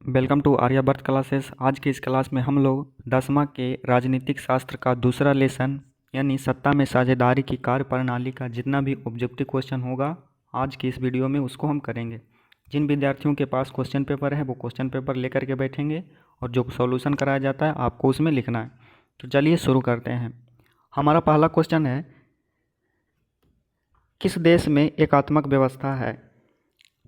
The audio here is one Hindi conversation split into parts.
Welcome to Aryabhata classes. आज की इस क्लास में हम लोग 10वां के राजनीतिक शास्त्र का दूसरा लेसन यानी सत्ता में साझेदारी की कार्यप्रणाली का जितना भी ऑब्जेक्टिव क्वेश्चन होगा आज की इस वीडियो में उसको हम करेंगे। जिन विद्यार्थियों के पास क्वेश्चन पेपर है वो क्वेश्चन पेपर लेकर के बैठेंगे और जो सॉल्यूशन कराया जाता है आपको उसमें लिखना है। तो चलिए शुरू करते हैं। हमारा पहला क्वेश्चन है, किस देश में एकात्मक व्यवस्था है?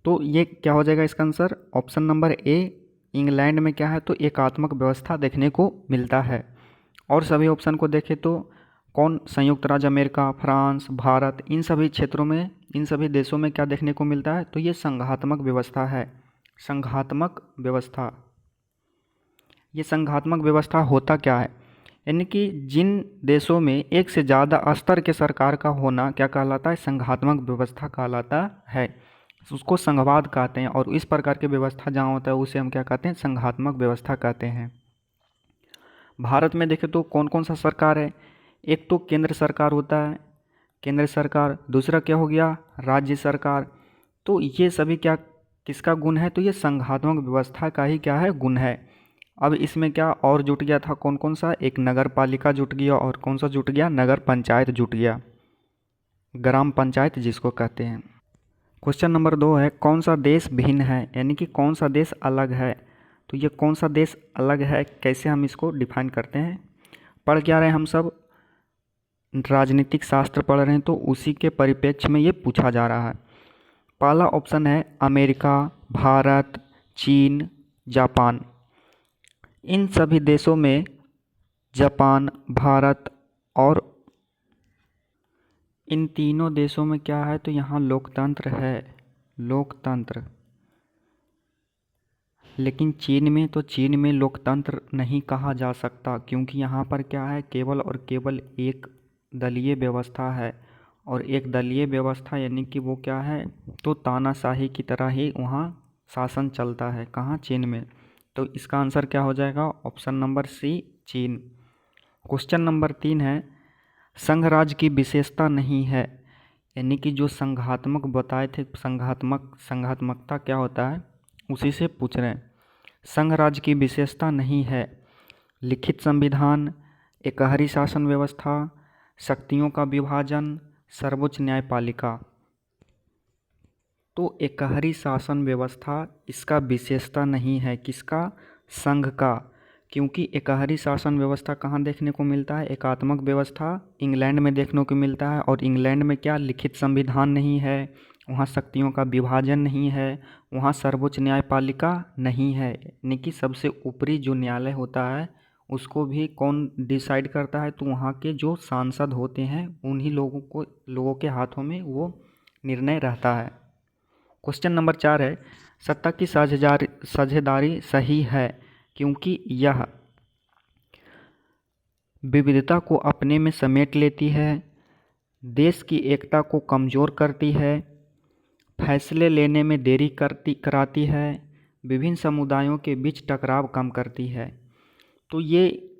तो ये क्या हो जाएगा इसका answer? Option number A, England में क्या है तो एकात्मक व्यवस्था देखने को मिलता है। और सभी ऑप्शन को देखें तो कौन, संयुक्त राज्य अमेरिका, फ्रांस, भारत, इन सभी क्षेत्रों में, इन सभी देशों में क्या देखने को मिलता है तो ये संघात्मक व्यवस्था है। संघात्मक व्यवस्था, ये संघात्मक व्यवस्था होता क्या है? यानी कि जिन देशों में एक से ज़्यादा स्तर के सरकार का होना क्या कहलाता है? संघात्मक व्यवस्था कहलाता है। उसको संघवाद कहते हैं और इस प्रकार की व्यवस्था जहाँ होता है उसे हम क्या कहते हैं? संघात्मक व्यवस्था कहते हैं। भारत में देखें तो कौन कौन सा सरकार है? एक तो केंद्र सरकार होता है, केंद्र सरकार। दूसरा क्या हो गया? राज्य सरकार। तो ये सभी क्या किसका गुण है? तो ये संघात्मक व्यवस्था का ही क्या है? गुण है। अब इसमें क्या और जुट गया था? कौन कौन सा? एक नगर पालिका जुट गया और कौन सा जुट गया? नगर पंचायत जुट गया, ग्राम पंचायत जिसको कहते हैं। क्वेश्चन नंबर 2 है, कौन सा देश भिन्न है? यानी कि कौन सा देश अलग है? तो ये कौन सा देश अलग है, कैसे हम इसको डिफाइन करते हैं? पढ़ क्या रहे हैं हम सब? राजनीतिक शास्त्र पढ़ रहे हैं, तो उसी के परिप्रेक्ष्य में ये पूछा जा रहा है। पहला ऑप्शन है अमेरिका, भारत, चीन, जापान। इन सभी देशों में जापान, भारत और इन तीनों देशों में क्या है तो यहाँ लोकतंत्र है, लोकतंत्र। लेकिन चीन में लोकतंत्र नहीं कहा जा सकता, क्योंकि यहाँ पर क्या है, केवल और केवल एक दलीय व्यवस्था है। और एक दलीय व्यवस्था यानी कि वो क्या है तो तानाशाही की तरह ही वहाँ शासन चलता है। कहाँ? चीन में। तो इसका आंसर क्या हो जाएगा? ऑप्शन नंबर सी, चीन। क्वेश्चन नंबर 3 है, संघ राज्य की विशेषता नहीं है। यानी कि जो संघात्मक बताए थे, संघात्मकता क्या होता है उसी से पूछ रहे हैं। संघ राज्य की विशेषता नहीं है। लिखित संविधान, एकहरी शासन व्यवस्था, शक्तियों का विभाजन, सर्वोच्च न्यायपालिका। तो एकहरी शासन व्यवस्था इसका विशेषता नहीं है। किसका? संघ का। क्योंकि एकहरी शासन व्यवस्था कहाँ देखने को मिलता है? एकात्मक व्यवस्था इंग्लैंड में देखने को मिलता है। और इंग्लैंड में क्या? लिखित संविधान नहीं है, वहाँ शक्तियों का विभाजन नहीं है, वहाँ सर्वोच्च न्यायपालिका नहीं है। यानी कि सबसे ऊपरी जो न्यायालय होता है उसको भी कौन डिसाइड करता है? तो वहाँ के जो सांसद होते हैं उन्हीं लोगों के हाथों में वो निर्णय रहता है। क्वेश्चन नंबर 4 है, सत्ता की साझेदारी सही है क्योंकि यह विविधता को अपने में समेट लेती है, देश की एकता को कमज़ोर करती है, फैसले लेने में देरी कराती है, विभिन्न समुदायों के बीच टकराव कम करती है। तो ये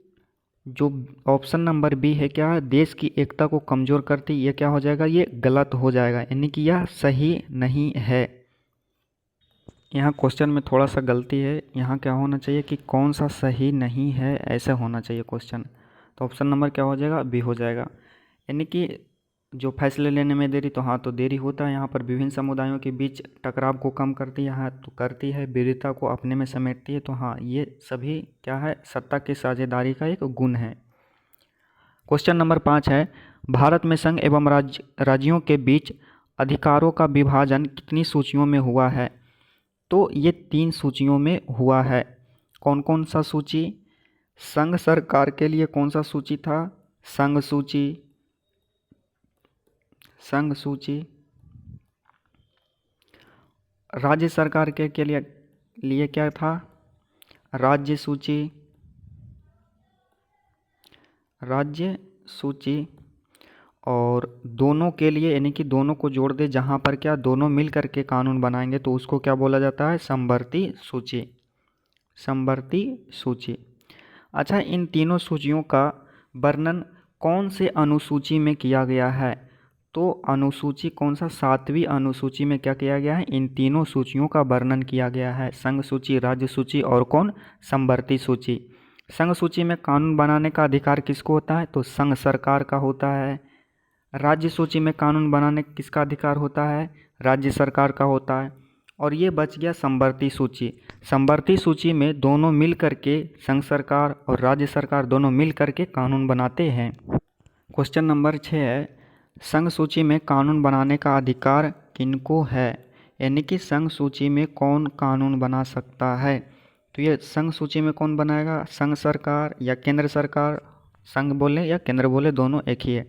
जो ऑप्शन नंबर बी है, क्या है? देश की एकता को कमज़ोर करती, ये क्या हो जाएगा? ये गलत हो जाएगा, यानी कि यह सही नहीं है। यहाँ क्वेश्चन में थोड़ा सा गलती है। यहाँ क्या होना चाहिए कि कौन सा सही नहीं है, ऐसा होना चाहिए क्वेश्चन। तो ऑप्शन नंबर क्या हो जाएगा? बी हो जाएगा। यानी कि जो फैसले लेने में देरी, तो हाँ तो देरी होता है यहाँ पर। विभिन्न समुदायों के बीच टकराव को कम करती है, हाँ तो करती है। विविधता को अपने में समेटती है, तो हाँ ये सभी क्या है? सत्ता की साझेदारी का एक गुण है। क्वेश्चन नंबर 5 है, भारत में संघ एवं राज्यों के बीच अधिकारों का विभाजन कितनी सूचियों में हुआ है? तो ये 3 सूचियों में हुआ है। कौन कौन सा सूची? संघ सरकार के लिए कौन सा सूची था? संघ सूची, संघ सूची। राज्य सरकार के लिए क्या था? राज्य सूची, राज्य सूची। और दोनों के लिए यानी कि दोनों को जोड़ दे, जहाँ पर क्या दोनों मिल करके कानून बनाएंगे तो उसको क्या बोला जाता है? समवर्ती सूची, समवर्ती सूची। अच्छा, इन तीनों सूचियों का वर्णन कौन से अनुसूची में किया गया है? तो अनुसूची कौन सा, 7वीं अनुसूची में क्या किया गया है, इन तीनों सूचियों का वर्णन किया गया है, संघ सूची, राज्य सूची और कौन, समवर्ती सूची। संघ सूची में कानून बनाने का अधिकार किसको होता है, तो संघ सरकार का होता है। राज्य सूची में कानून बनाने किसका अधिकार होता है, राज्य सरकार का होता है। और ये बच गया समवर्ती सूची। समवर्ती सूची में दोनों मिल करके, संघ सरकार और राज्य सरकार दोनों मिल करके कानून बनाते हैं। क्वेश्चन नंबर 6 है, संघ सूची में कानून बनाने का अधिकार किनको है, यानी कि संघ सूची में कौन कानून बना सकता है। तो ये संघ सूची में कौन बनाएगा, संघ सरकार या केंद्र सरकार, संघ बोले या केंद्र बोले दोनों एक ही है।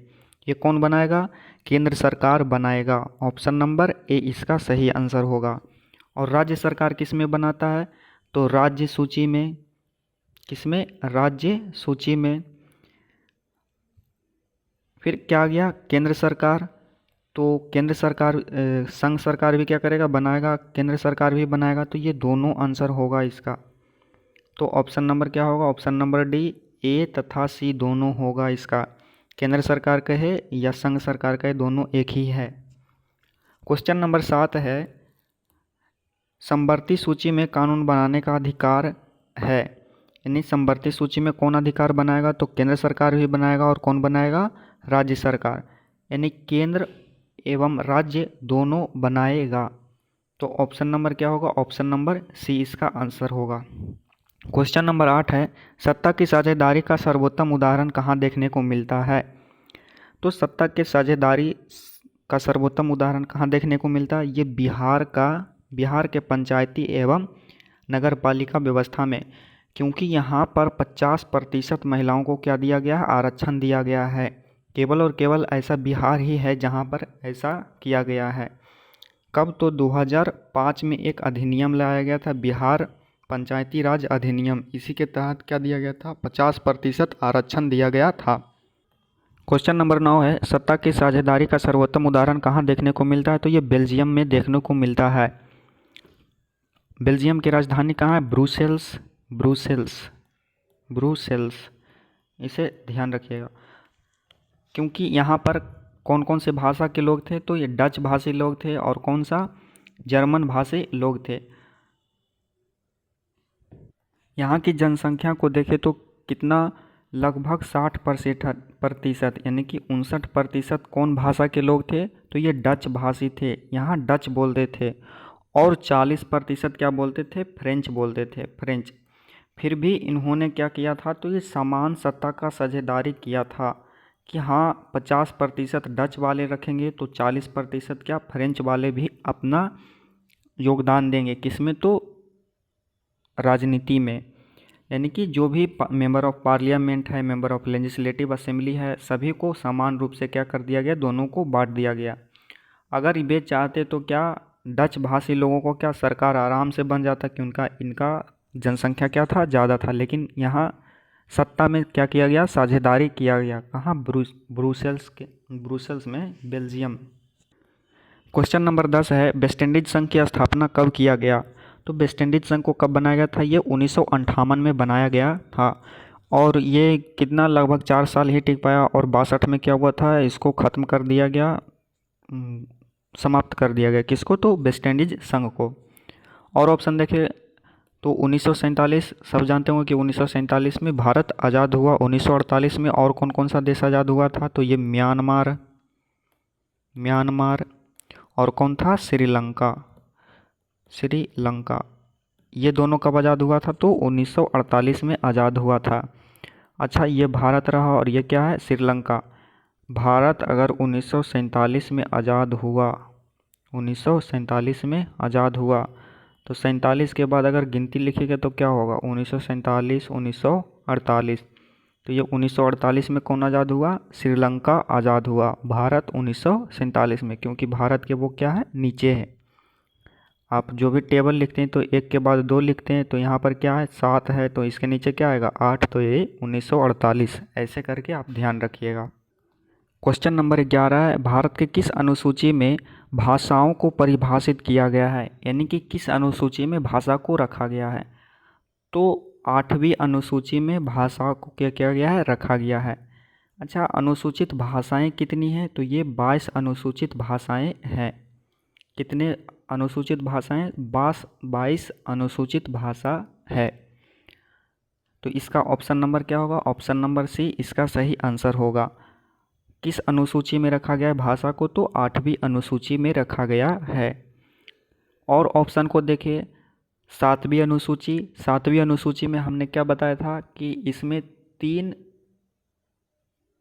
ये कौन बनाएगा, केंद्र सरकार बनाएगा। ऑप्शन नंबर ए इसका सही आंसर होगा। और राज्य सरकार किस में बनाता है, तो राज्य सूची में, किसमें, राज्य सूची में। फिर क्या आ गया, केंद्र सरकार, तो केंद्र सरकार, संघ सरकार भी क्या करेगा, बनाएगा, केंद्र सरकार भी बनाएगा। तो ये दोनों आंसर होगा इसका। तो ऑप्शन नंबर क्या होगा, ऑप्शन नंबर डी, ए तथा सी दोनों होगा इसका। केंद्र सरकार कहे या संघ सरकार कहे, दोनों एक ही है। क्वेश्चन नंबर 7 है, समवर्ती सूची में कानून बनाने का अधिकार है, यानी समवर्ती सूची में कौन अधिकार बनाएगा, तो केंद्र सरकार भी बनाएगा और कौन बनाएगा, राज्य सरकार, यानी केंद्र एवं राज्य दोनों बनाएगा। तो ऑप्शन नंबर क्या होगा, ऑप्शन नंबर सी इसका आंसर होगा। क्वेश्चन नंबर 8 है, सत्ता की साझेदारी का सर्वोत्तम उदाहरण कहाँ देखने को मिलता है। तो सत्ता के साझेदारी का सर्वोत्तम उदाहरण कहाँ देखने को मिलता है, ये बिहार के पंचायती एवं नगर पालिका व्यवस्था में, क्योंकि यहाँ पर 50% महिलाओं को क्या दिया गया है, आरक्षण दिया गया है। केवल और केवल ऐसा बिहार ही है जहाँ पर ऐसा किया गया है। कब, तो 2005 में एक अधिनियम लाया गया था, बिहार पंचायती राज अधिनियम। इसी के तहत क्या दिया गया था, 50% आरक्षण दिया गया था। क्वेश्चन नंबर 9 है, सत्ता की साझेदारी का सर्वोत्तम उदाहरण कहाँ देखने को मिलता है, तो ये बेल्जियम में देखने को मिलता है। बेल्जियम की राजधानी कहाँ है, ब्रुसेल्स, ब्रुसेल्स, इसे ध्यान रखिएगा। क्योंकि यहाँ पर कौन कौन से भाषा के लोग थे, तो ये डच भाषी लोग थे और कौन सा, जर्मन भाषी लोग थे। यहाँ की जनसंख्या को देखें तो कितना, लगभग 60% यानी कि 59% कौन भाषा के लोग थे, तो ये डच भाषी थे, यहाँ डच बोलते थे। और 40% क्या बोलते थे, फ्रेंच बोलते थे, फ्रेंच। फिर भी इन्होंने क्या किया था, तो ये समान सत्ता का साझेदारी किया था कि हाँ 50% डच वाले रखेंगे तो 40% क्या, फ्रेंच वाले भी अपना योगदान देंगे, किसमें, तो राजनीति में। यानी कि जो भी मेंबर ऑफ पार्लियामेंट है, मेंबर ऑफ लेजिस्लेटिव असेंबली है, सभी को समान रूप से क्या कर दिया गया, दोनों को बांट दिया गया। अगर वे चाहते तो क्या, डच भाषी लोगों को क्या सरकार आराम से बन जाता, कि इनका जनसंख्या क्या था, ज़्यादा था। लेकिन यहाँ सत्ता में क्या किया गया, साझेदारी किया गया। कहाँ, ब्रुसेल्स में, बेल्जियम। क्वेश्चन नंबर 10 है, वेस्ट इंडीज संघ की स्थापना कब किया गया। तो वेस्ट इंडीज संघ को कब बनाया गया था, ये 1958 में बनाया गया था। और ये कितना, लगभग 4 साल ही टिक पाया और 62 में क्या हुआ था, इसको ख़त्म कर दिया गया, समाप्त कर दिया गया। किसको, तो वेस्ट इंडीज संघ को। और ऑप्शन देखें तो 1947, सब जानते होंगे कि 1947 में भारत आज़ाद हुआ। 1948 में और कौन कौन सा देश आज़ाद हुआ था, तो ये म्यांमार, और कौन था, श्रीलंका। ये दोनों कब आज़ाद हुआ था, तो 1948 में आज़ाद हुआ था। अच्छा, ये भारत रहा और ये क्या है, श्रीलंका। भारत अगर 1947 में आज़ाद हुआ, 1947 में आज़ाद हुआ, तो 47 के बाद अगर गिनती लिखिएगा तो क्या होगा, 1947, 1948। तो ये 1948 में कौन आज़ाद हुआ, श्रीलंका आज़ाद हुआ। भारत 1947 में, क्योंकि भारत के वो क्या है, नीचे है। आप जो भी टेबल लिखते हैं तो एक के बाद 2 लिखते हैं, तो यहाँ पर क्या है, 7 है, तो इसके नीचे क्या आएगा, 8, तो ये 1948। ऐसे करके आप ध्यान रखिएगा। क्वेश्चन नंबर 11 है, भारत के किस अनुसूची में भाषाओं को परिभाषित किया गया है, यानी कि किस अनुसूची में भाषा को रखा गया है। तो 8वीं अनुसूची में भाषा को क्या किया गया है, रखा गया है। अच्छा, अनुसूचित भाषाएं कितनी हैं? तो ये 22 अनुसूचित भाषाएं हैं। कितने अनुसूचित भाषाएं? 22 अनुसूचित भाषा है। तो इसका ऑप्शन नंबर क्या होगा? ऑप्शन नंबर सी इसका सही आंसर होगा। किस अनुसूची में रखा गया है भाषा को? तो 8वीं अनुसूची में रखा गया है। और ऑप्शन को देखिए, 7वीं अनुसूची। 7वीं अनुसूची में हमने क्या बताया था कि इसमें 3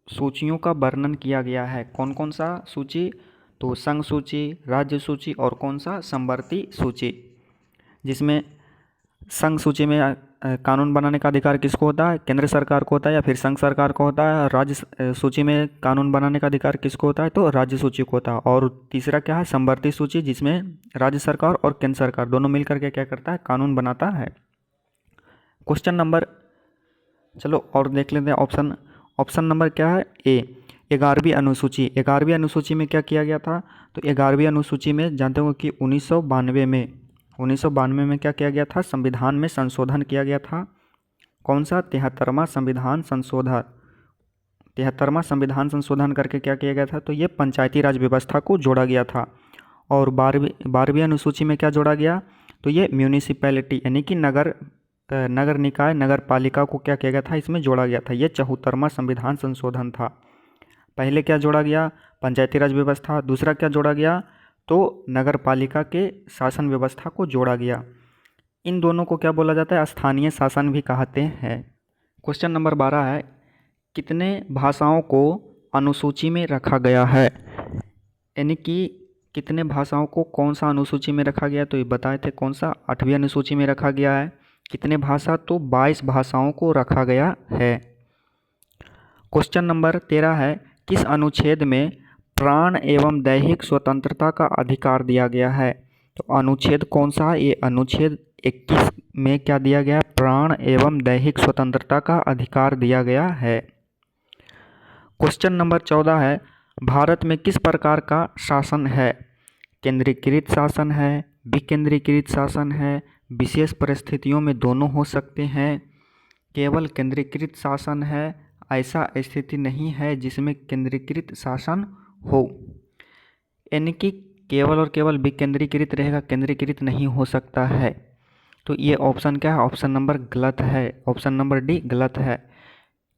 सूचियों का वर्णन किया गया है। कौन कौन सा सूची? तो संघ सूची, राज्य सूची और कौन सा? समवर्ती सूची। जिसमें संघ सूची में कानून बनाने का अधिकार किसको होता है? केंद्र सरकार को होता है या फिर संघ सरकार को होता है। राज्य सूची में कानून बनाने का अधिकार किसको होता है? तो राज्य सूची को होता है। और तीसरा क्या है? समवर्ती सूची, जिसमें राज्य सरकार और केंद्र सरकार दोनों मिलकर के क्या करता है? कानून बनाता है। क्वेश्चन नंबर, चलो और देख लेते हैं ऑप्शन। ऑप्शन नंबर क्या है? ए 11वीं अनुसूची। 11वीं अनुसूची में क्या किया गया था? तो 11वीं अनुसूची में जानते हो कि 1992 में क्या किया गया था? संविधान में संशोधन किया गया था। कौन सा? 73वां संविधान संशोधन। 73वां संविधान संशोधन करके क्या किया गया था? तो ये पंचायती राज व्यवस्था को जोड़ा गया था। और 12वीं अनुसूची में क्या जोड़ा गया? तो ये म्यूनिसिपैलिटी यानी कि नगर निकाय, नगर पालिका को क्या किया गया था? इसमें जोड़ा गया था। ये 74वां संविधान संशोधन था। पहले क्या जोड़ा गया? पंचायती राज व्यवस्था। दूसरा क्या जोड़ा गया? तो नगर पालिका के शासन व्यवस्था को जोड़ा गया। इन दोनों को क्या बोला जाता है? स्थानीय शासन भी कहते हैं। क्वेश्चन नंबर 12 है, कितने भाषाओं को अनुसूची में रखा गया है? यानी कि कितने भाषाओं को कौन सा अनुसूची में रखा गया? तो ये बताए थे कौन सा? 8वीं अनुसूची में रखा गया है। कितने भाषा? तो 22 भाषाओं को रखा गया है। क्वेश्चन नंबर 13 है, किस अनुच्छेद में प्राण एवं दैहिक स्वतंत्रता का अधिकार दिया गया है? तो अनुच्छेद कौन सा है? ये अनुच्छेद 21 में क्या दिया गया है? प्राण एवं दैहिक स्वतंत्रता का अधिकार दिया गया है। क्वेश्चन नंबर 14 है, भारत में किस प्रकार का शासन है? केंद्रीकृत शासन है, विकेंद्रीकृत शासन है, विशेष परिस्थितियों में दोनों हो सकते हैं, केवल केंद्रीकृत शासन है, ऐसा स्थिति नहीं है जिसमें केंद्रीकृत शासन हो। यानी कि केवल और केवल विकेंद्रीकृत रहेगा, केंद्रीकृत नहीं हो सकता है। तो ये ऑप्शन क्या है? ऑप्शन नंबर गलत है। ऑप्शन नंबर डी गलत है।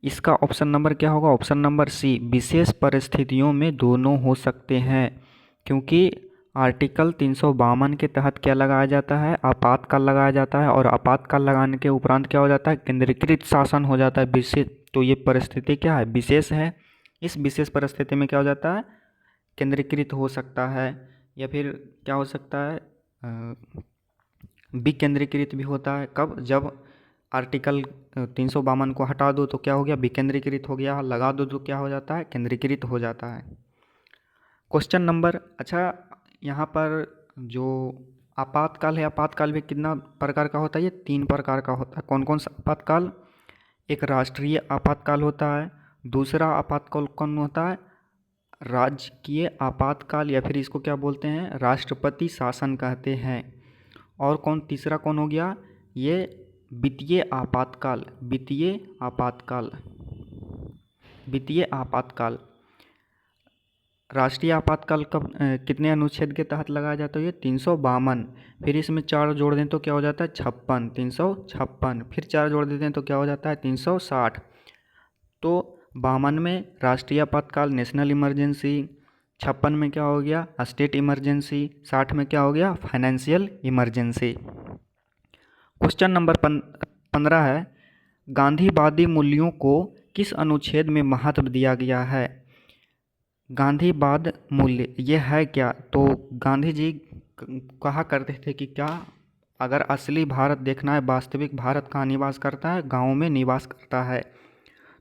इसका ऑप्शन नंबर क्या होगा? ऑप्शन नंबर सी, विशेष परिस्थितियों में दोनों हो सकते हैं। क्योंकि आर्टिकल 352 के तहत क्या लगाया जाता है? आपातकाल लगाया जाता है। और आपातकाल लगाने के उपरांत क्या हो जाता है? केंद्रीकृत शासन हो जाता है। विशेष, तो ये परिस्थिति क्या है? विशेष है। इस विशेष परिस्थिति में क्या हो जाता है? केंद्रीकृत हो सकता है, या फिर क्या हो सकता है? विकेंद्रीकृत भी होता है। कब? जब आर्टिकल 352 को हटा दो तो क्या हो गया? विकेंद्रीकृत हो गया। लगा दो तो क्या हो जाता है? केंद्रीकृत हो जाता है। क्वेश्चन नंबर, अच्छा यहाँ पर जो आपातकाल है, आपातकाल भी कितना प्रकार का होता है? ये 3 प्रकार का होता है। कौन कौन सा आपातकाल? एक राष्ट्रीय आपातकाल होता है। दूसरा आपातकाल कौन होता है? राजकीय आपातकाल, या फिर इसको क्या बोलते हैं? राष्ट्रपति शासन कहते हैं। और तीसरा कौन हो गया? ये वित्तीय आपातकाल। वित्तीय आपातकाल। वित्तीय आपातकाल। राष्ट्रीय आपातकाल कब कितने अनुच्छेद के तहत लगाया जाता है? ये 352। फिर इसमें 4 जोड़ दें तो क्या हो जाता है? 56। 356। फिर 4 जोड़ देते हैं तो क्या हो जाता है? 360। तो 52 में राष्ट्रीय आपातकाल, नेशनल इमरजेंसी। 56 में क्या हो गया? State emergency. 60 में क्या हो गया? Financial emergency. क्वेश्चन नंबर 15 है, गांधीवादी मूल्यों को किस अनुच्छेद में महत्व दिया गया है? गांधीवाद मूल्य ये है क्या? तो गांधी जी कहा करते थे कि क्या, अगर असली भारत देखना है, वास्तविक भारत कहाँ निवास करता है? गाँव में निवास करता है।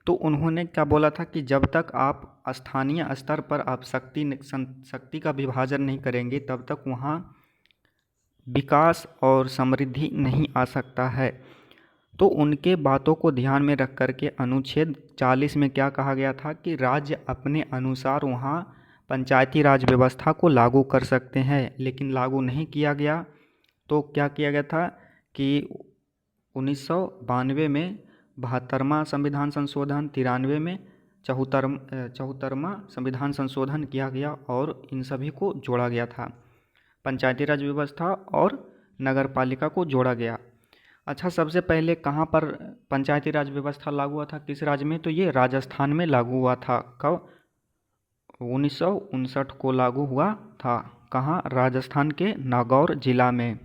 तो उन्होंने क्या बोला था कि जब तक आप स्थानीय स्तर पर आप शक्ति का विभाजन नहीं करेंगे तब तक वहाँ विकास और समृद्धि नहीं आ सकता है। तो उनके बातों को ध्यान में रख कर के अनुच्छेद 40 में क्या कहा गया था कि राज्य अपने अनुसार वहाँ पंचायती राज व्यवस्था को लागू कर सकते हैं, लेकिन लागू नहीं किया गया। तो क्या किया गया था कि 1992 में 72वां संविधान संशोधन, 93 में चौहत्तरवां संविधान संशोधन किया गया और इन सभी को जोड़ा गया था। पंचायती राज व्यवस्था और नगर पालिका को जोड़ा गया। अच्छा, सबसे पहले कहाँ पर पंचायती राज व्यवस्था लागू हुआ था, किस राज्य में? तो ये राजस्थान में लागू हुआ था। कब? 1959 को लागू हुआ था। कहाँ? राजस्थान के नागौर जिला में।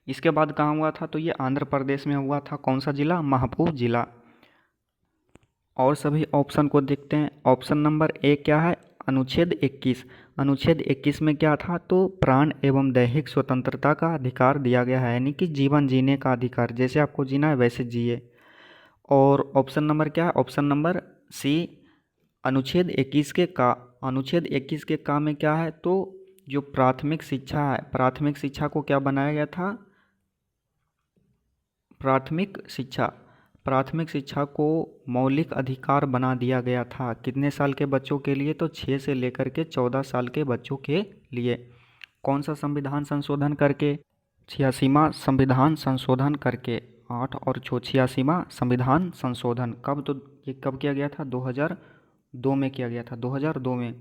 इसके बाद कहाँ हुआ था? तो ये आंध्र प्रदेश में हुआ था। कौन सा जिला? महबूब जिला। और सभी ऑप्शन को देखते हैं। ऑप्शन नंबर ए क्या है? अनुच्छेद 21। अनुच्छेद 21 में क्या था? तो प्राण एवं दैहिक स्वतंत्रता का अधिकार दिया गया है, यानी कि जीवन जीने का अधिकार, जैसे आपको जीना है वैसे जिए। और ऑप्शन नंबर क्या है? ऑप्शन नंबर सी, अनुच्छेद 21 के का। अनुच्छेद 21 के का में क्या है? तो जो प्राथमिक शिक्षा है, प्राथमिक शिक्षा को क्या बनाया गया था? प्राथमिक शिक्षा को मौलिक अधिकार बना दिया गया था। कितने साल के बच्चों के लिए? तो 6 से लेकर के 14 साल के बच्चों के लिए। कौन सा संविधान संशोधन करके? 86वां संविधान संशोधन करके। 8 और 86वां संविधान संशोधन कब? तो ये कब किया गया था? 2002 में किया गया था, 2002 में।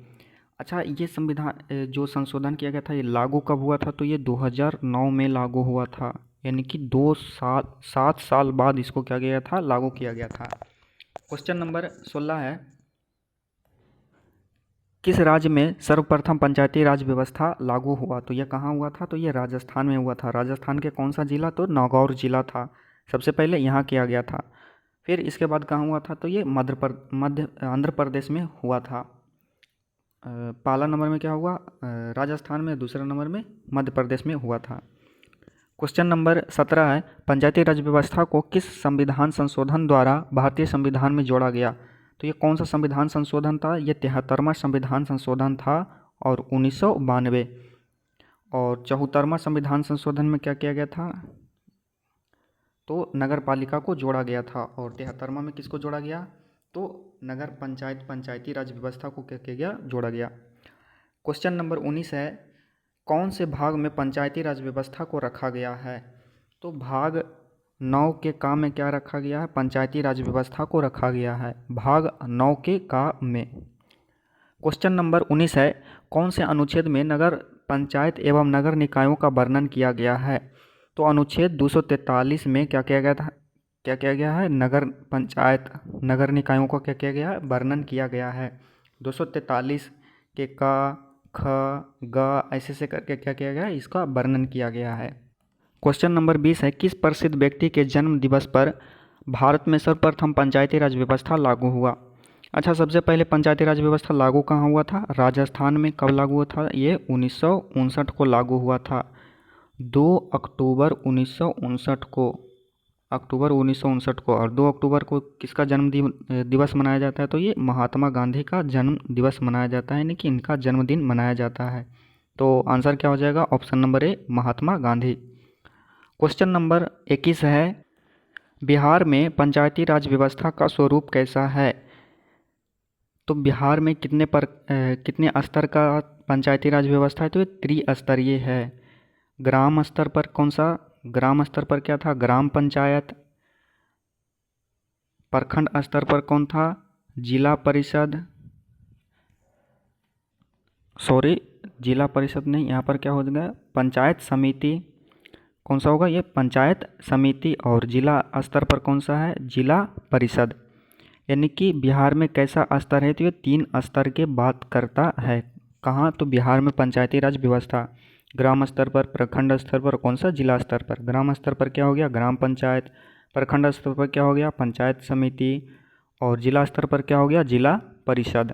अच्छा, ये संविधान जो संशोधन किया गया था ये लागू कब हुआ था? तो ये 2009 में लागू हुआ था, यानी कि 7 साल बाद इसको क्या गया था? लागू किया गया था। क्वेश्चन नंबर 16 है, किस राज्य में सर्वप्रथम पंचायती राज व्यवस्था लागू हुआ? तो यह कहाँ हुआ था? तो ये राजस्थान में हुआ था। राजस्थान के कौन सा जिला? तो नागौर जिला था। सबसे पहले यहाँ किया गया था। फिर इसके बाद कहाँ हुआ था? तो ये आंध्र प्रदेश में हुआ था। पहला नंबर में क्या हुआ? राजस्थान में। दूसरा नंबर में मध्य प्रदेश में हुआ था। क्वेश्चन नंबर 17 है, पंचायती राज व्यवस्था को किस संविधान संशोधन द्वारा भारतीय संविधान में जोड़ा गया? तो ये कौन सा संविधान संशोधन था? ये 73वां संविधान संशोधन था और 1992। और 74वां संविधान संशोधन में क्या किया गया था? तो नगर पालिका को जोड़ा गया था। और 73वां में किसको जोड़ा गया? तो नगर पंचायती राज व्यवस्था को क्या किया गया? जोड़ा गया। क्वेश्चन नंबर 19 है, कौन से भाग में पंचायती राज व्यवस्था को रखा गया है? तो भाग 9 के का में क्या रखा गया है? पंचायती राज व्यवस्था को रखा गया है भाग 9 के का में। क्वेश्चन नंबर 19 है, कौन से अनुच्छेद में नगर पंचायत एवं नगर निकायों का वर्णन किया गया है? तो अनुच्छेद 243 में क्या किया गया था? क्या किया गया है? नगर पंचायत नगर निकायों का क्या किया गया है? वर्णन किया गया है। 243 के का, ख, ग ऐसे से करके क्या किया गया है? इसका वर्णन किया गया है। क्वेश्चन नंबर 20 है, किस प्रसिद्ध व्यक्ति के जन्म दिवस पर भारत में सर्वप्रथम पंचायती राज व्यवस्था लागू हुआ? अच्छा, सबसे पहले पंचायती राज व्यवस्था लागू कहाँ हुआ था? राजस्थान में। कब लागू हुआ था? ये 1959 को लागू हुआ था। 2 अक्टूबर 1959 को। और 2 अक्टूबर को किसका जन्म दिवस मनाया जाता है? तो ये महात्मा गांधी का जन्म दिवस मनाया जाता है, यानी कि इनका जन्मदिन मनाया जाता है। तो आंसर क्या हो जाएगा? Option number A, Mahatma Gandhi. Question number 21 है, बिहार में पंचायती राज व्यवस्था का स्वरूप कैसा है? तो बिहार में कितने स्तर का पंचायती राज व्यवस्था है? तो ये त्रिस्तरीय है। ग्राम स्तर पर कौन सा? ग्राम स्तर पर क्या था? ग्राम पंचायत। प्रखंड स्तर पर कौन था? जिला परिषद। जिला परिषद नहीं, यहाँ पर क्या हो जाएगा? पंचायत समिति। कौन सा होगा? ये पंचायत समिति। और जिला स्तर पर कौन सा है? जिला परिषद। यानी कि बिहार में कैसा स्तर है? तो ये 3 स्तर के बात करता है। कहाँ? तो बिहार में पंचायती राज व्यवस्था ग्राम स्तर पर, प्रखंड स्तर पर, कौन सा? जिला स्तर पर। ग्राम स्तर पर क्या हो गया? ग्राम पंचायत। प्रखंड स्तर पर क्या हो गया? पंचायत समिति। और जिला स्तर पर क्या हो गया? जिला परिषद।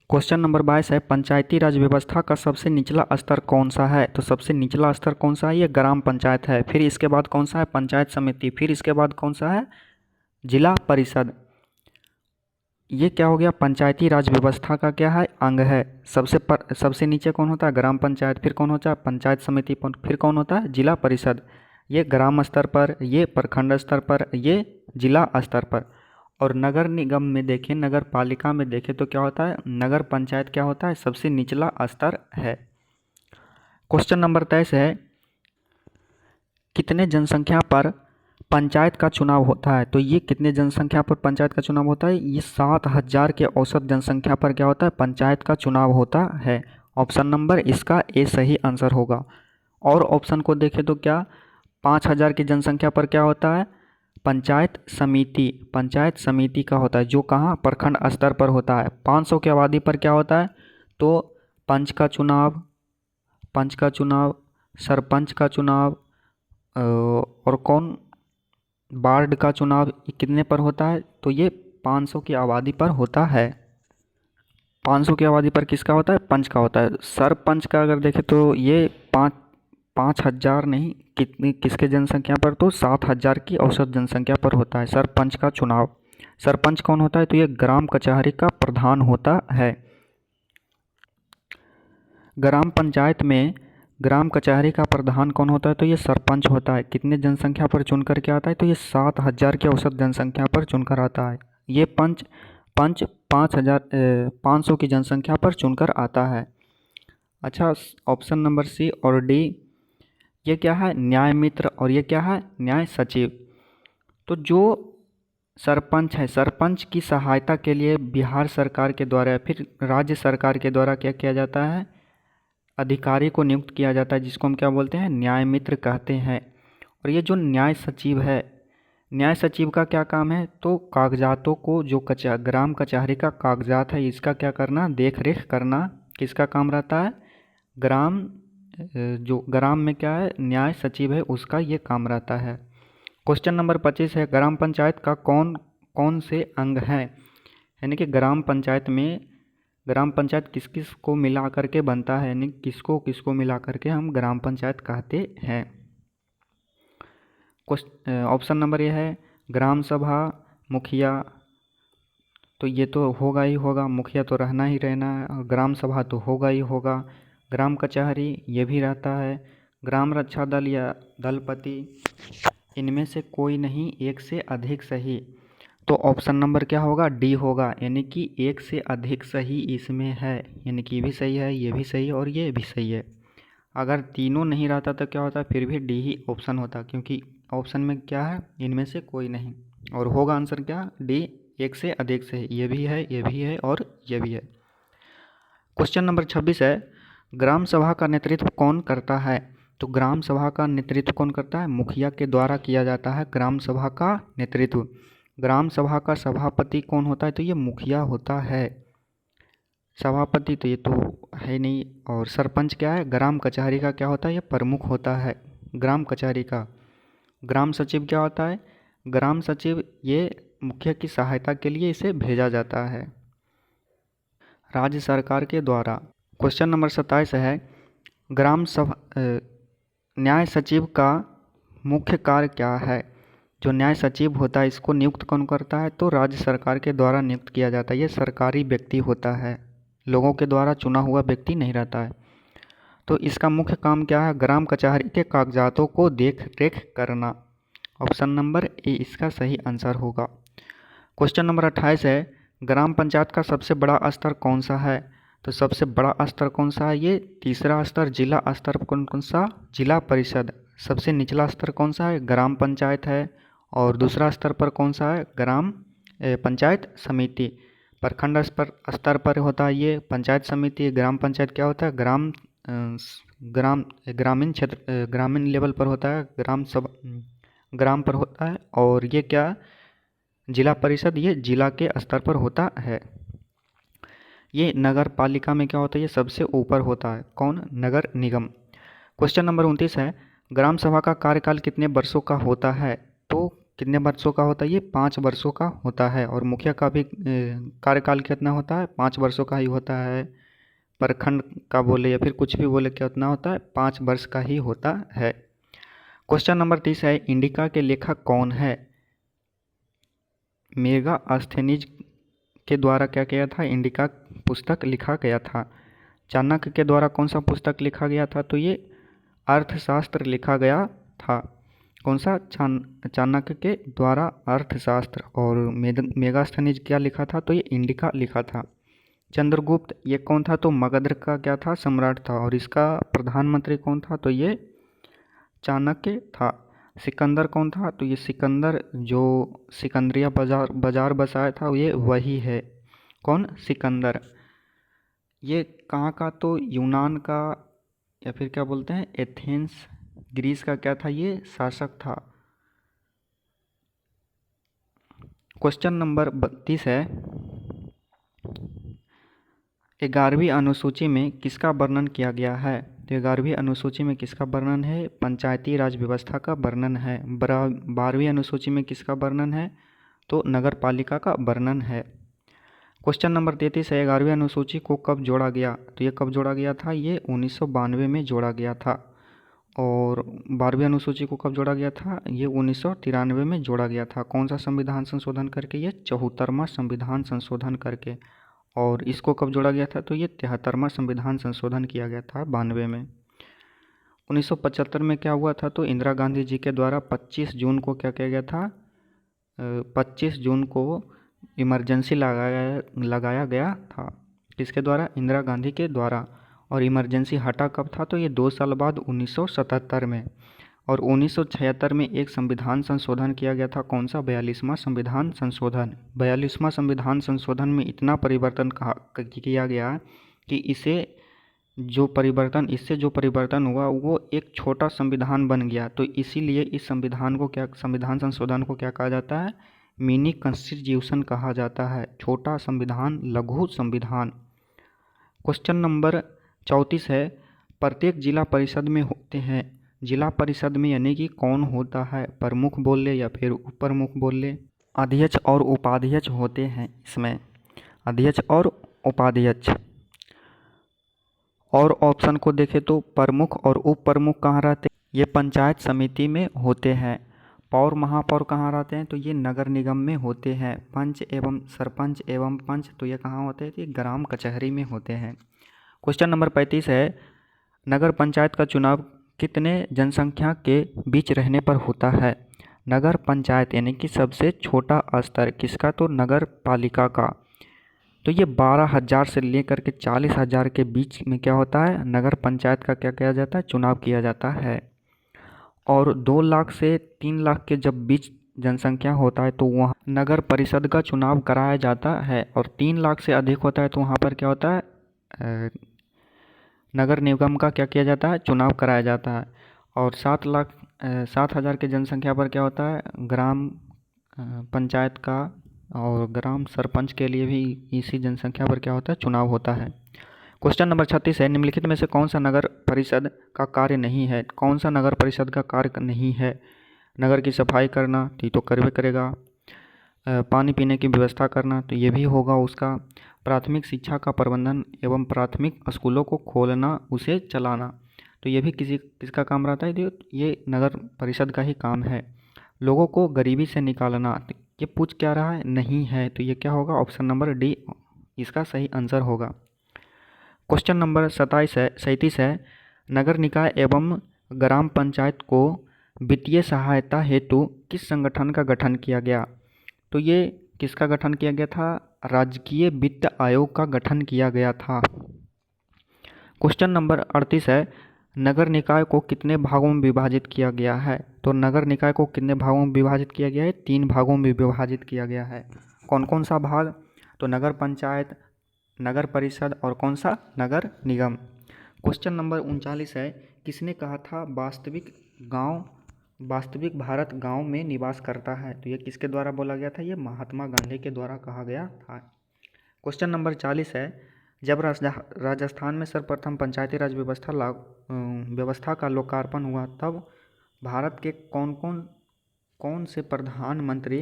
क्वेश्चन नंबर 22 है, पंचायती राज व्यवस्था का सबसे निचला स्तर कौन सा है? तो सबसे निचला स्तर कौन सा है? ये ग्राम पंचायत है। फिर इसके बाद कौन सा है? पंचायत समिति। फिर इसके बाद कौन सा है? जिला परिषद। ये क्या हो गया? पंचायती राज व्यवस्था का क्या है? अंग है। सबसे नीचे कौन होता है? ग्राम पंचायत। फिर कौन होता है? पंचायत समिति। फिर कौन होता है? जिला परिषद। ये ग्राम स्तर पर, ये प्रखंड स्तर पर, ये जिला स्तर पर। और नगर निगम में देखें, नगर पालिका में देखें तो क्या होता है? नगर पंचायत क्या होता है? सबसे निचला स्तर है। क्वेश्चन नंबर 23 है, कितने जनसंख्या पर पंचायत का चुनाव होता है, तो ये कितने जनसंख्या पर पंचायत का चुनाव होता है? ये 7,000 के औसत जनसंख्या पर क्या होता है? पंचायत का चुनाव होता है। ऑप्शन नंबर इसका ए सही आंसर होगा। और ऑप्शन को देखें तो क्या 5,000 की जनसंख्या पर क्या होता है? पंचायत समिति का होता है, जो कहाँ? प्रखंड स्तर पर होता है। 500 की आबादी पर क्या होता है? तो पंच का चुनाव, सरपंच का चुनाव, और कौन, वार्ड का चुनाव, ये कितने पर होता है? तो ये 500 की आबादी पर होता है। 500 की आबादी पर किसका होता है? पंच का होता है। सरपंच का अगर देखें तो ये 5,000 नहीं, कितनी किसके जनसंख्या पर? तो 7,000 की औसत जनसंख्या पर होता है सरपंच का चुनाव। सरपंच कौन होता है? तो ये ग्राम कचहरी का प्रधान होता है। ग्राम पंचायत में ग्राम कचहरी का प्रधान कौन होता है? तो ये सरपंच होता है। कितने जनसंख्या पर चुनकर के आता है? तो ये 7,000 की औसत जनसंख्या पर चुनकर आता है। ये पंच पंच 5,000 की जनसंख्या पर चुनकर आता है। अच्छा, ऑप्शन नंबर सी और डी, ये क्या है? न्याय मित्र, और ये क्या है? न्याय सचिव। तो जो सरपंच है, सरपंच की सहायता के लिए बिहार सरकार के द्वारा या फिर राज्य सरकार के द्वारा क्या किया जाता है? अधिकारी को नियुक्त किया जाता है, जिसको हम क्या बोलते हैं? न्याय मित्र कहते हैं। और ये जो न्याय सचिव है, न्याय सचिव का क्या काम है? तो कागजातों को, जो ग्राम कचहरी का कागजात है, इसका क्या करना? देख रेख करना। किसका काम रहता है? जो ग्राम में क्या है, न्याय सचिव है, उसका ये काम रहता है। क्वेश्चन नंबर 25 है, ग्राम पंचायत का कौन कौन से अंग हैं? यानी कि ग्राम पंचायत किस किस को मिला करके बनता है, यानी किसको किसको मिला करके हम ग्राम पंचायत कहते हैं। ऑप्शन नंबर ये है ग्राम सभा, मुखिया, तो ये तो होगा ही होगा, मुखिया तो रहना ही रहना है, और ग्राम सभा तो होगा ही होगा। ग्राम कचहरी ये भी रहता है। ग्राम रक्षा दल या दलपति, इनमें से कोई नहीं, एक से अधिक सही। तो ऑप्शन नंबर क्या होगा? डी होगा, यानी कि एक से अधिक सही इसमें है, यानी कि ये भी सही है, ये भी सही है और ये भी सही है। अगर तीनों नहीं रहता तो क्या होता? फिर भी डी ही ऑप्शन होता, क्योंकि ऑप्शन में क्या है? इनमें से कोई नहीं, और होगा आंसर क्या? डी, एक से अधिक सही। ये भी है, ये भी है और ये भी है। क्वेश्चन नंबर 26 है, ग्राम सभा का नेतृत्व कौन करता है? तो ग्राम सभा का नेतृत्व कौन करता है? मुखिया के द्वारा किया जाता है ग्राम सभा का नेतृत्व। ग्राम सभा का सभापति कौन होता है? तो ये मुखिया होता है। सभापति तो ये तो है नहीं। और सरपंच क्या है? ग्राम कचहरी का क्या होता है? ये प्रमुख होता है ग्राम कचहरी का। ग्राम सचिव क्या होता है? ग्राम सचिव ये मुखिया की सहायता के लिए इसे भेजा जाता है राज्य सरकार के द्वारा। क्वेश्चन नंबर 27 है, ग्राम सभा न्याय सचिव का मुख्य कार्य क्या है? जो न्याय सचिव होता है, इसको नियुक्त कौन करता है? तो राज्य सरकार के द्वारा नियुक्त किया जाता है। ये सरकारी व्यक्ति होता है, लोगों के द्वारा चुना हुआ व्यक्ति नहीं रहता है। तो इसका मुख्य काम क्या है? ग्राम कचहरी के कागजातों को देख रेख करना। ऑप्शन नंबर ए इसका सही आंसर होगा। क्वेश्चन नंबर 28 है, ग्राम पंचायत का सबसे बड़ा स्तर कौन सा है? तो सबसे बड़ा स्तर कौन सा है? ये तीसरा स्तर, जिला स्तर कौन कौन सा? जिला परिषद। सबसे निचला स्तर कौन सा है? ग्राम पंचायत है। और दूसरा स्तर पर कौन सा है? पंचायत समिति। प्रखंड स्तर पर होता है ये पंचायत समिति। ग्राम पंचायत क्या होता है? ग्रामीण क्षेत्र, ग्रामीण लेवल पर होता है, ग्राम पर होता है। और ये क्या? जिला परिषद, ये जिला के स्तर पर होता है। ये नगर पालिका में क्या होता है? ये सबसे ऊपर होता है। कौन? नगर निगम। क्वेश्चन नंबर 29 है, ग्राम सभा का कार्यकाल कितने वर्षों का होता है? तो कितने वर्षों का होता है? ये 5 वर्षों का होता है। और मुखिया का भी कार्यकाल कितना होता है? 5 वर्षों का ही होता है। प्रखंड का बोले या फिर कुछ भी बोले, कितना होता है? 5 वर्ष का ही होता है। क्वेश्चन नंबर 30 है, इंडिका के लेखक कौन है? मेगास्थनीज के द्वारा क्या किया था? इंडिका पुस्तक लिखा गया था। चाणक्य के द्वारा कौन सा पुस्तक लिखा गया था? तो ये अर्थशास्त्र लिखा गया था। कौन सा? चाणक्य के द्वारा अर्थशास्त्र। और मेगास्थनीज क्या लिखा था? तो ये इंडिका लिखा था। चंद्रगुप्त ये कौन था? तो मगध का क्या था? सम्राट था। और इसका प्रधानमंत्री कौन था? तो ये चाणक्य था। सिकंदर कौन था? तो ये सिकंदर जो सिकंदरिया बाजार बसाया था ये वही है। कौन? सिकंदर। ये कहाँ का? तो यूनान का, या फिर क्या बोलते हैं, एथेंस, ग्रीस का क्या था? ये शासक था। क्वेश्चन नंबर 32 है, 11वीं अनुसूची में किसका वर्णन किया गया है? तो 11वीं अनुसूची में किसका वर्णन है? पंचायती राज व्यवस्था का वर्णन है। 12वीं अनुसूची में किसका वर्णन है? तो नगर पालिका का वर्णन है। क्वेश्चन नंबर 33 है, 11वीं अनुसूची को कब जोड़ा गया? तो ये कब जोड़ा गया था? ये 1992 में जोड़ा गया था। और 12वीं अनुसूची को कब जोड़ा गया था? ये 1993 में जोड़ा गया था। कौन सा संविधान संशोधन करके? ये 74वां संविधान संशोधन करके। और इसको कब जोड़ा गया था? तो ये 73वां संविधान संशोधन किया गया था 92 में। 1975 में क्या हुआ था? तो इंदिरा गांधी जी के द्वारा 25 जून को क्या किया गया था? 25 जून को इमरजेंसी लगाया गया था। किसके द्वारा? इंदिरा गांधी के द्वारा। और इमरजेंसी हटा कब था? तो ये 2 साल बाद 1977 में। और 1976 में एक संविधान संशोधन किया गया था। कौन सा? 42वां संविधान संशोधन। 42वां संविधान संशोधन में इतना परिवर्तन किया गया कि इससे जो परिवर्तन हुआ वो एक छोटा संविधान बन गया। तो इसीलिए इस संविधान संशोधन को क्या कहा जाता है? मिनी कॉन्स्टिट्यूशन कहा जाता है। छोटा संविधान, लघु संविधान। क्वेश्चन नंबर 34 है, प्रत्येक जिला परिषद में होते हैं। जिला परिषद में यानी कि कौन होता है? प्रमुख बोल ले या फिर उप प्रमुख बोल ले? अध्यक्ष और उपाध्यक्ष होते हैं इसमें। अध्यक्ष और उपाध्यक्ष। और ऑप्शन को देखें तो प्रमुख और उप प्रमुख कहाँ रहते हैं? ये पंचायत समिति में होते हैं। पौर महापौर कहाँ रहते हैं? तो ये नगर निगम में होते हैं। पंच एवं सरपंच एवं पंच, तो ये कहाँ होते हैं? तो ये ग्राम कचहरी में होते हैं। क्वेश्चन नंबर 35 है, नगर पंचायत का चुनाव कितने जनसंख्या के बीच रहने पर होता है? नगर पंचायत यानी कि सबसे छोटा स्तर किसका? तो नगर पालिका का। तो ये 12,000 से लेकर के 40,000 के बीच में क्या होता है? नगर पंचायत का क्या किया जाता है? चुनाव किया जाता है। और 2 लाख से 3 लाख के जब बीच जनसंख्या होता है तो वहाँ नगर परिषद का चुनाव कराया जाता है। और 3 लाख से अधिक होता है तो वहाँ पर क्या होता है? नगर निगम का क्या किया जाता है? चुनाव कराया जाता है। और 7,000 के जनसंख्या पर क्या होता है? ग्राम पंचायत का और ग्राम सरपंच के लिए भी इसी जनसंख्या पर क्या होता है? चुनाव होता है। क्वेश्चन नंबर 36 है, निम्नलिखित में से कौन सा नगर परिषद का कार्य नहीं है? कौन सा नगर परिषद का कार्य नहीं है? नगर की सफाई करना, तो करवे करेगा। पानी पीने की व्यवस्था करना, तो ये भी होगा उसका। प्राथमिक शिक्षा का प्रबंधन एवं प्राथमिक स्कूलों को खोलना, उसे चलाना, तो ये भी किसका काम रहता है? तो ये नगर परिषद का ही काम है। लोगों को गरीबी से निकालना, तो ये पूछ क्या रहा है? नहीं है, तो ये क्या होगा? ऑप्शन नंबर डी इसका सही आंसर होगा। क्वेश्चन नंबर 37 है, नगर निकाय एवं ग्राम पंचायत को वित्तीय सहायता हेतु किस संगठन का गठन किया गया? तो ये किसका गठन किया गया था? राजकीय वित्त आयोग का गठन किया गया था। क्वेश्चन नंबर 38 है, नगर निकाय को कितने भागों में विभाजित किया गया है? तो नगर निकाय को कितने भागों में विभाजित किया गया है? 3 भागों में विभाजित किया गया है। कौन कौन सा भाग? तो नगर पंचायत, नगर परिषद और कौन सा? नगर निगम। क्वेश्चन नंबर 39 है, किसने कहा था वास्तविक भारत गांव में निवास करता है? तो ये किसके द्वारा बोला गया था? ये महात्मा गांधी के द्वारा कहा गया था। क्वेश्चन नंबर 40 है, जब राजस्थान में सर्वप्रथम पंचायती राज व्यवस्था का लोकार्पण हुआ तब भारत के कौन से प्रधानमंत्री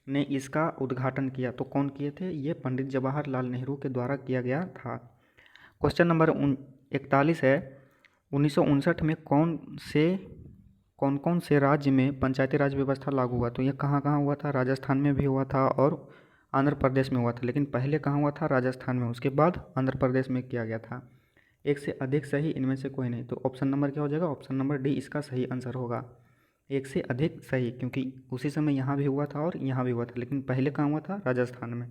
ने इसका उद्घाटन किया? तो कौन किए थे? ये पंडित जवाहरलाल नेहरू के द्वारा किया गया था। क्वेश्चन नंबर 41 है, 1959 में कौन कौन से राज्य में पंचायती राज व्यवस्था लागू हुआ? तो ये कहाँ कहाँ हुआ था? राजस्थान में भी हुआ था और आंध्र प्रदेश में हुआ था, लेकिन पहले कहाँ हुआ था? राजस्थान में, उसके बाद आंध्र प्रदेश में किया गया था। एक से अधिक सही, इनमें से कोई नहीं, तो ऑप्शन नंबर क्या हो जाएगा? ऑप्शन नंबर डी इसका सही आंसर होगा। एक से अधिक सही, क्योंकि उसी समय यहाँ भी हुआ था और यहाँ भी हुआ था, लेकिन पहले कहाँ हुआ था? राजस्थान में।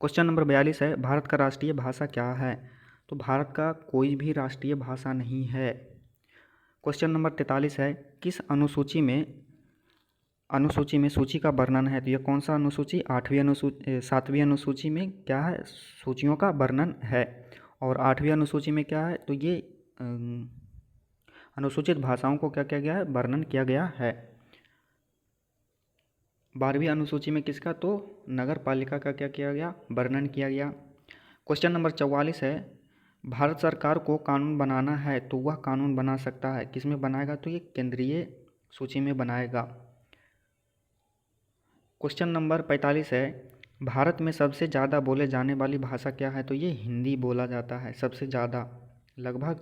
क्वेश्चन नंबर 42 है, भारत का राष्ट्रीय भाषा क्या है? तो भारत का कोई भी राष्ट्रीय भाषा नहीं है। क्वेश्चन नंबर 43 है, किस अनुसूची में सूची का वर्णन है? तो ये कौन सा अनुसूची? 7वीं अनुसूची में क्या है? सूचियों का वर्णन है। और 8वीं अनुसूची में क्या है? तो ये अनुसूचित भाषाओं को क्या किया गया है? वर्णन किया गया है। 12वीं अनुसूची में किसका? तो नगर पालिका का क्या किया गया? वर्णन किया गया। क्वेश्चन नंबर 44 है, भारत सरकार को कानून बनाना है तो वह कानून बना सकता है, किसमें बनाएगा? तो ये केंद्रीय सूची में बनाएगा। क्वेश्चन नंबर 45 है, भारत में सबसे ज़्यादा बोले जाने वाली भाषा क्या है? तो ये हिंदी बोला जाता है सबसे ज़्यादा, लगभग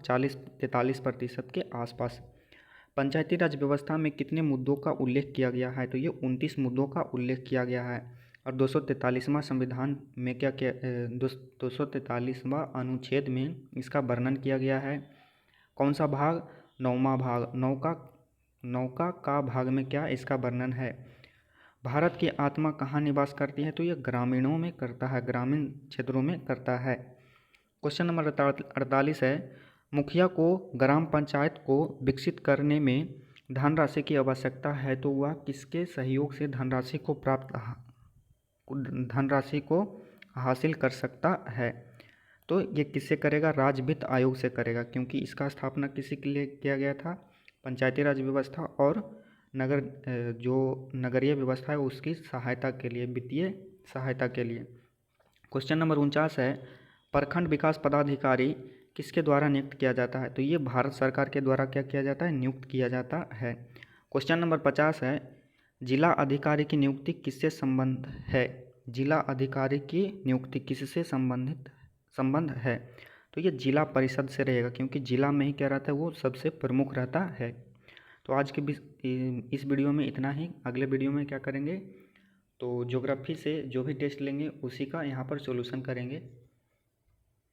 43% के आसपास। पंचायती राज व्यवस्था में कितने मुद्दों का उल्लेख किया गया है? तो ये 29 मुद्दों का उल्लेख किया गया है। और 243वां संविधान में क्या 243वां अनुच्छेद में इसका वर्णन किया गया है। कौन सा भाग? 9वां भाग। नौका का भाग में क्या इसका वर्णन है? भारत की आत्मा कहाँ निवास करती है? तो ये ग्रामीणों में करता है, ग्रामीण क्षेत्रों में करता है। क्वेश्चन नंबर 48 है, मुखिया को ग्राम पंचायत को विकसित करने में धनराशि की आवश्यकता है तो वह किसके सहयोग से धनराशि को हासिल कर सकता है? तो ये किससे करेगा? राज्य वित्त आयोग से करेगा, क्योंकि इसका स्थापना किसी के लिए किया गया था? पंचायती राज व्यवस्था और जो नगरीय व्यवस्था है उसकी सहायता के लिए, वित्तीय सहायता के लिए। क्वेश्चन नंबर 49 है, प्रखंड विकास पदाधिकारी किसके द्वारा नियुक्त किया जाता है? तो ये भारत सरकार के द्वारा क्या किया जाता है? नियुक्त किया जाता है। क्वेश्चन नंबर 50 है, जिला अधिकारी की नियुक्ति किससे संबंध है? जिला अधिकारी की नियुक्ति किससे संबंध है? तो ये जिला परिषद से रहेगा, क्योंकि जिला में ही क्या रहता है? वो सबसे प्रमुख रहता है। तो आज के इस वीडियो में इतना ही। अगले वीडियो में क्या करेंगे? तो ज्योग्राफी से जो भी टेस्ट लेंगे उसी का यहाँ पर सॉल्यूशन करेंगे।